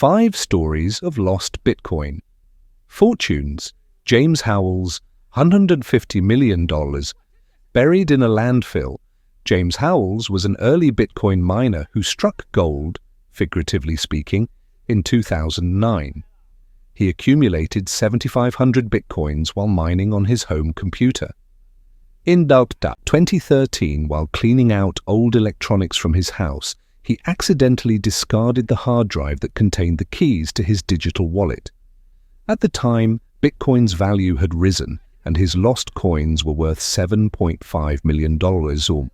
5 stories of lost Bitcoin. Fortunes. James Howell's $150 million buried in a landfill. James Howells was an early Bitcoin miner who struck gold, figuratively speaking, in 2009. He accumulated 7,500 Bitcoins while mining on his home computer. In 2013, while cleaning out old electronics from his house, he accidentally discarded the hard drive that contained the keys to his digital wallet. At the time, Bitcoin's value had risen, and his lost coins were worth $7.5 million, or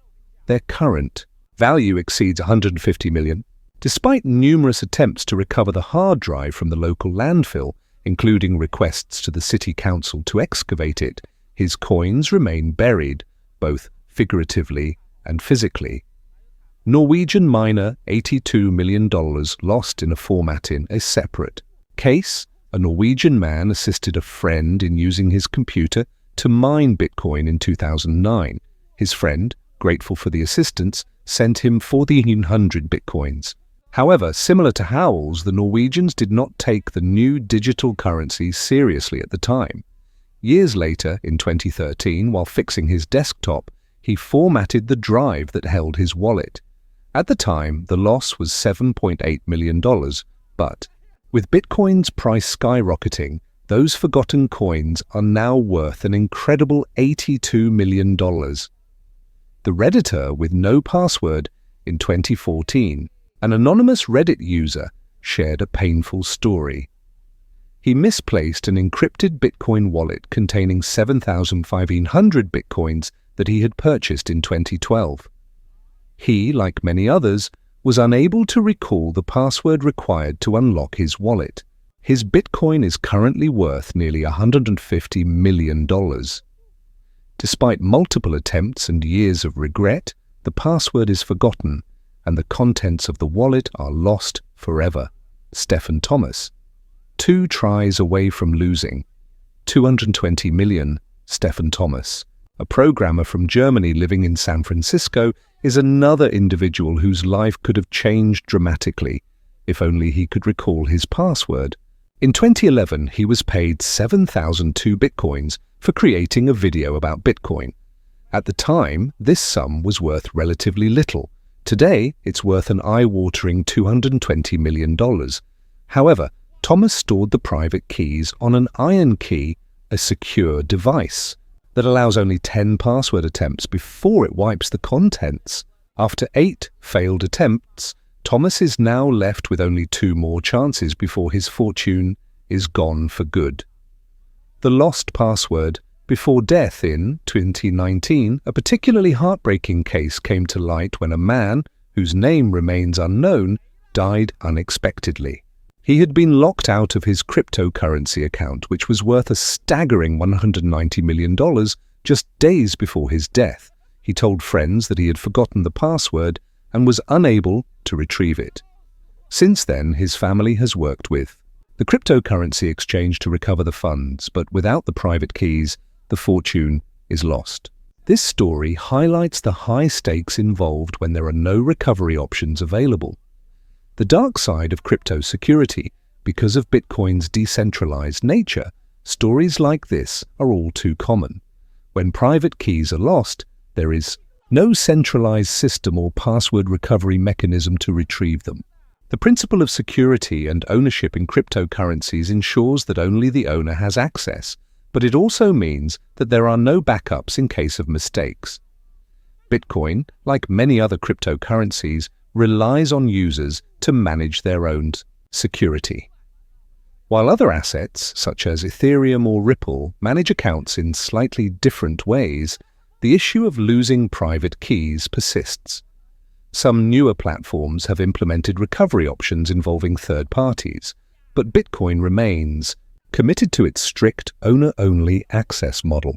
their current value exceeds $150 million. Despite numerous attempts to recover the hard drive from the local landfill, including requests to the city council to excavate it, his coins remain buried, both figuratively and physically. Norwegian miner $82 million lost in a format in a separate case. A Norwegian man assisted a friend in using his computer to mine Bitcoin in 2009. His friend, grateful for the assistance, sent him 1,400 Bitcoins. However, similar to Howells, the Norwegians did not take the new digital currency seriously at the time. Years later, in 2013, while fixing his desktop, he formatted the drive that held his wallet. At the time, the loss was $7.8 million, but with Bitcoin's price skyrocketing, those forgotten coins are now worth an incredible $82 million. The Redditor with no password. In 2014, an anonymous Reddit user shared a painful story. He misplaced an encrypted Bitcoin wallet containing 7,500 Bitcoins that he had purchased in 2012. He, like many others, was unable to recall the password required to unlock his wallet. His Bitcoin is currently worth nearly $150 million. Despite multiple attempts and years of regret, the password is forgotten and the contents of the wallet are lost forever. Stephen Thomas. 2 tries away from losing. 220 million. Stephen Thomas, a programmer from Germany living in San Francisco, is another individual whose life could have changed dramatically if only he could recall his password. In 2011, he was paid 7,002 Bitcoins for creating a video about Bitcoin. At the time, this sum was worth relatively little. Today, it's worth an eye-watering $220 million. However, Thomas stored the private keys on an iron key, a secure device that allows only 10 password attempts before it wipes the contents. After 8 failed attempts, Thomas is now left with only 2 more chances before his fortune is gone for good. The lost password. Before death in 2019, a particularly heartbreaking case came to light when a man, whose name remains unknown, died unexpectedly. He had been locked out of his cryptocurrency account, which was worth a staggering $190 million, just days before his death. He told friends that he had forgotten the password and was unable to retrieve it. Since then, his family has worked with the cryptocurrency exchange to recover the funds, but without the private keys, the fortune is lost. This story highlights the high stakes involved when there are no recovery options available. The dark side of crypto security. Because of Bitcoin's decentralized nature, stories like this are all too common. When private keys are lost, there is no centralized system or password recovery mechanism to retrieve them. The principle of security and ownership in cryptocurrencies ensures that only the owner has access, but it also means that there are no backups in case of mistakes. Bitcoin, like many other cryptocurrencies, relies on users to manage their own security. While other assets, such as Ethereum or Ripple, manage accounts in slightly different ways, the issue of losing private keys persists. Some newer platforms have implemented recovery options involving third parties, but Bitcoin remains committed to its strict owner-only access model.